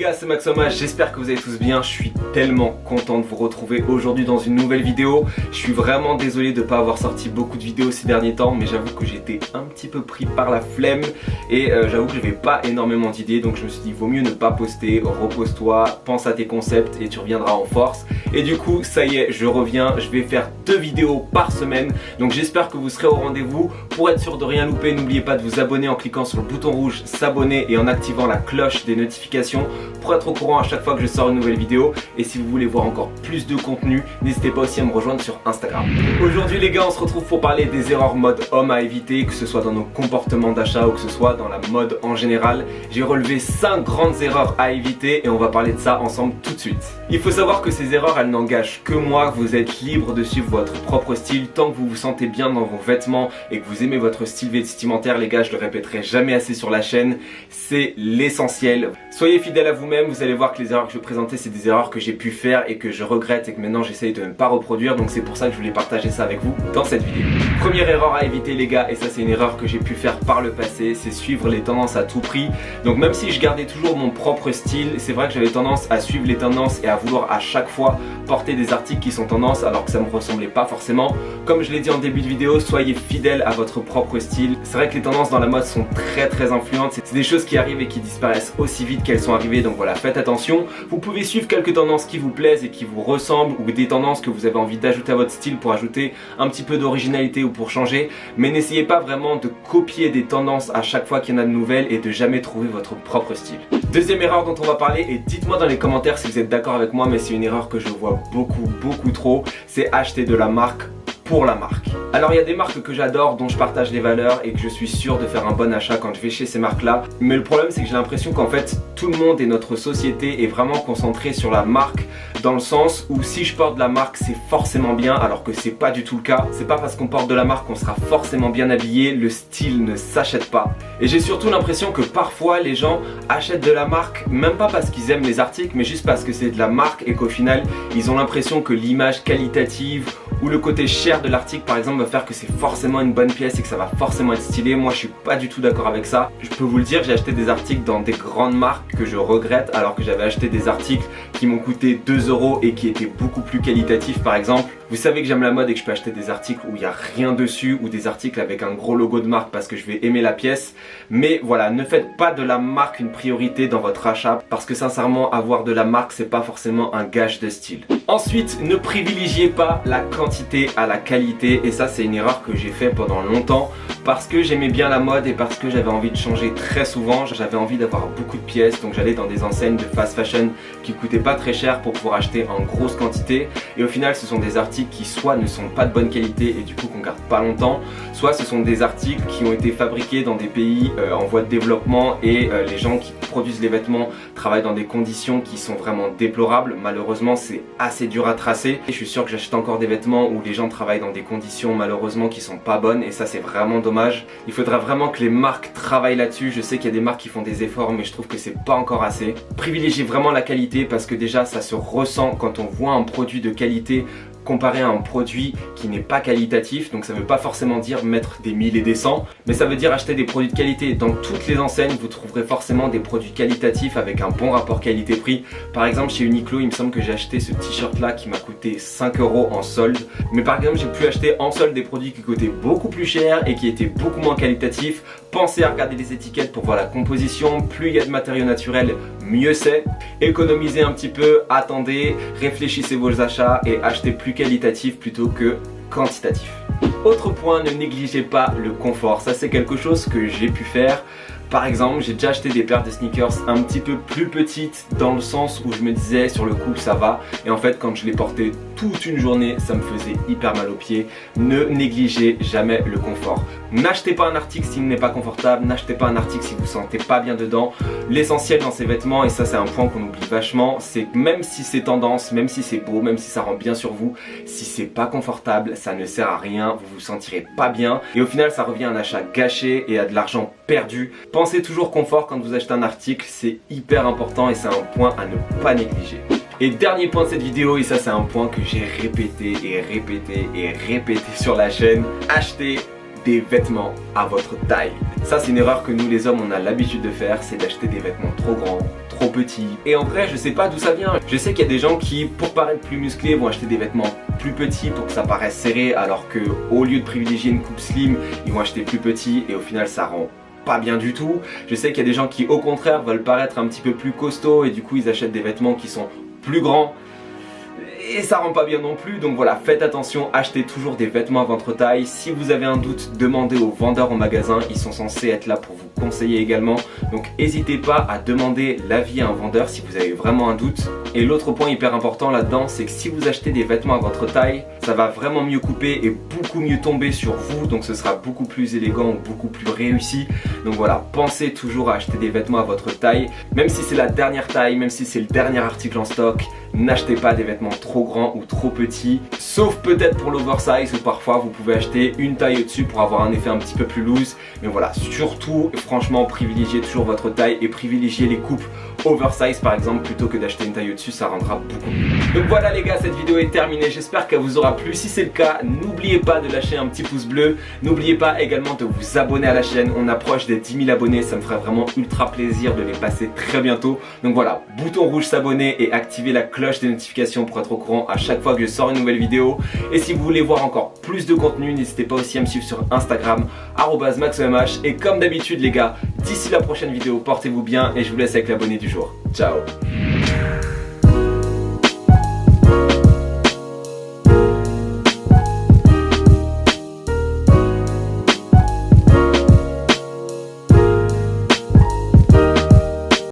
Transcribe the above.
gars, c'est Maxoma, j'espère que vous allez tous bien. Je suis tellement content de vous retrouver aujourd'hui dans une nouvelle vidéo. Je suis vraiment désolé de ne pas avoir sorti beaucoup de vidéos ces derniers temps, mais j'avoue que j'étais un petit peu pris par la flemme et j'avoue que je n'avais pas énormément d'idées, donc je me suis dit vaut mieux ne pas poster, repose-toi, pense à tes concepts et tu reviendras en force. Et du coup ça y est, je reviens, je vais faire 2 vidéos par semaine, donc j'espère que vous serez au rendez-vous. Pour être sûr de rien louper, n'oubliez pas de vous abonner en cliquant sur le bouton rouge s'abonner et en activant la cloche des notifications pour être au courant à chaque fois que je sors une nouvelle vidéo. Et si vous voulez voir encore plus de contenu, n'hésitez pas aussi à me rejoindre sur Instagram. Aujourd'hui les gars, on se retrouve pour parler des erreurs mode homme à éviter, que ce soit dans nos comportements d'achat ou que ce soit dans la mode en général. J'ai relevé 5 grandes erreurs à éviter et on va parler de ça ensemble tout de suite. Il faut savoir que ces erreurs, elles n'engagent que moi. Vous êtes libre de suivre votre propre style tant que vous vous sentez bien dans vos vêtements et que vous aimez votre style vestimentaire. Les gars, je le répéterai jamais assez sur la chaîne, c'est l'essentiel. Soyez fidèles à vous-même, vous allez voir que les erreurs que je vais présenter, c'est des erreurs que j'ai pu faire et que je regrette et que maintenant j'essaye de ne pas reproduire. Donc c'est pour ça que je voulais partager ça avec vous dans cette vidéo. Première erreur à éviter les gars, et ça c'est une erreur que j'ai pu faire par le passé, c'est suivre les tendances à tout prix. Donc même si je gardais toujours mon propre style, c'est vrai que j'avais tendance à suivre les tendances et à vouloir à chaque fois porter des articles qui sont tendances alors que ça me ressemblait pas forcément. Comme je l'ai dit en début de vidéo, soyez fidèles à votre propre style. C'est vrai que les tendances dans la mode sont très influentes, c'est des choses qui arrivent et qui disparaissent aussi vite qu'elles sont arrivées, donc voilà, faites attention. Vous pouvez suivre quelques tendances qui vous plaisent et qui vous ressemblent, ou des tendances que vous avez envie d'ajouter à votre style pour ajouter un petit peu d'originalité ou pour changer, mais n'essayez pas vraiment de copier des tendances à chaque fois qu'il y en a de nouvelles et de jamais trouver votre propre style. Deuxième erreur dont on va parler, et dites-moi dans les commentaires si vous êtes d'accord avec moi, mais c'est une erreur que je vois beaucoup trop, c'est acheter de la marque pour la marque. Alors il y a des marques que j'adore, dont je partage les valeurs et que je suis sûr de faire un bon achat quand je vais chez ces marques là, mais le problème c'est que j'ai l'impression qu'en fait tout le monde et notre société est vraiment concentré sur la marque, dans le sens où si je porte de la marque c'est forcément bien, alors que c'est pas du tout le cas. C'est pas parce qu'on porte de la marque qu'on sera forcément bien habillé, le style ne s'achète pas. Et j'ai surtout l'impression que parfois les gens achètent de la marque, même pas parce qu'ils aiment les articles, mais juste parce que c'est de la marque et qu'au final ils ont l'impression que l'image qualitative ou le côté cher de l'article par exemple va faire que c'est forcément une bonne pièce et que ça va forcément être stylé. Moi je suis pas du tout d'accord avec ça. Je peux vous le dire, j'ai acheté des articles dans des grandes marques que je regrette, alors que j'avais acheté des articles qui m'ont coûté 2 € et qui étaient beaucoup plus qualitatifs par exemple. Vous savez que j'aime la mode et que je peux acheter des articles où il n'y a rien dessus, ou des articles avec un gros logo de marque parce que je vais aimer la pièce. Mais voilà, ne faites pas de la marque une priorité dans votre achat, parce que sincèrement avoir de la marque c'est pas forcément un gage de style. Ensuite, ne privilégiez pas la quantité à la qualité, et ça c'est une erreur que j'ai fait pendant longtemps parce que j'aimais bien la mode et parce que j'avais envie de changer très souvent. J'avais envie d'avoir beaucoup de pièces, donc j'allais dans des enseignes de fast fashion qui coûtaient pas très cher pour pouvoir acheter en grosse quantité, et au final ce sont des articles qui soit ne sont pas de bonne qualité et du coup qu'on garde pas longtemps, soit ce sont des articles qui ont été fabriqués dans des pays en voie de développement et les gens qui produisent les vêtements travaillent dans des conditions qui sont vraiment déplorables. Malheureusement c'est assez dur à tracer et je suis sûr que j'achète encore des vêtements où les gens travaillent dans des conditions malheureusement qui sont pas bonnes, et ça c'est vraiment dommage. Il faudra vraiment que les marques travaillent là-dessus. Je sais qu'il y a des marques qui font des efforts, mais je trouve que c'est pas encore assez. Privilégiez vraiment la qualité, parce que déjà ça se ressent quand on voit un produit de qualité comparé à un produit qui n'est pas qualitatif. Donc ça veut pas forcément dire mettre des 1000 et des 100, mais ça veut dire acheter des produits de qualité. Dans toutes les enseignes vous trouverez forcément des produits qualitatifs avec un bon rapport qualité-prix. Par exemple chez Uniqlo, il me semble que j'ai acheté ce t-shirt là qui m'a coûté 5 € en solde, mais par exemple j'ai pu acheter en solde des produits qui coûtaient beaucoup plus cher et qui étaient beaucoup moins qualitatifs. Pensez à regarder les étiquettes pour voir la composition, plus il y a de matériaux naturels, mieux c'est. Économisez un petit peu, attendez, réfléchissez vos achats et achetez plus qualitatif plutôt que quantitatif. Autre point, ne négligez pas le confort. Ça c'est quelque chose que j'ai pu faire. Par exemple, j'ai déjà acheté des paires de sneakers un petit peu plus petites, dans le sens où je me disais sur le coup ça va, et en fait quand je les portais toute une journée ça me faisait hyper mal aux pieds. Ne négligez jamais le confort. N'achetez pas un article s'il n'est pas confortable, n'achetez pas un article si vous ne vous sentez pas bien dedans. L'essentiel dans ces vêtements, et ça c'est un point qu'on oublie vachement, c'est que même si c'est tendance, même si c'est beau, même si ça rend bien sur vous, si c'est pas confortable, ça ne sert à rien, vous vous sentirez pas bien et au final ça revient à un achat gâché et à de l'argent perdu. Pensez toujours confort quand vous achetez un article, c'est hyper important et c'est un point à ne pas négliger. Et dernier point de cette vidéo, et ça c'est un point que j'ai répété sur la chaîne, achetez des vêtements à votre taille. Ça c'est une erreur que nous les hommes on a l'habitude de faire, c'est d'acheter des vêtements trop grands, trop petit. Et en vrai, je sais pas d'où ça vient. Je sais qu'il y a des gens qui, pour paraître plus musclés, vont acheter des vêtements plus petits pour que ça paraisse serré, alors que au lieu de privilégier une coupe slim, ils vont acheter plus petit et au final ça rend pas bien du tout. Je sais qu'il y a des gens qui au contraire veulent paraître un petit peu plus costauds et du coup ils achètent des vêtements qui sont plus grands. Et ça rend pas bien non plus, donc voilà, faites attention, achetez toujours des vêtements à votre taille. Si vous avez un doute, demandez aux vendeurs au magasin, ils sont censés être là pour vous conseiller également. Donc n'hésitez pas à demander l'avis à un vendeur si vous avez vraiment un doute. Et l'autre point hyper important là-dedans, c'est que si vous achetez des vêtements à votre taille, ça va vraiment mieux couper et beaucoup mieux tomber sur vous, donc ce sera beaucoup plus élégant ou beaucoup plus réussi. Donc voilà, pensez toujours à acheter des vêtements à votre taille, même si c'est la dernière taille, même si c'est le dernier article en stock. N'achetez pas des vêtements trop grands ou trop petits, sauf peut-être pour l'oversize où parfois vous pouvez acheter une taille au-dessus pour avoir un effet un petit peu plus loose. Mais voilà, surtout, franchement, privilégiez toujours votre taille et privilégiez les coupes oversize par exemple plutôt que d'acheter une taille au-dessus, ça rendra beaucoup mieux. Donc voilà les gars, cette vidéo est terminée, j'espère qu'elle vous aura plu. Si c'est le cas, n'oubliez pas de lâcher un petit pouce bleu, n'oubliez pas également de vous abonner à la chaîne, on approche des 10 000 abonnés, ça me ferait vraiment ultra plaisir de les passer très bientôt. Donc voilà, bouton rouge s'abonner et activez la cloche des notifications pour être au courant à chaque fois que je sors une nouvelle vidéo. Et si vous voulez voir encore plus de contenu, n'hésitez pas aussi à me suivre sur Instagram @maxomh. Et comme d'habitude les gars, d'ici la prochaine vidéo, portez-vous bien et je vous laisse avec l'abonné du jour. Ciao.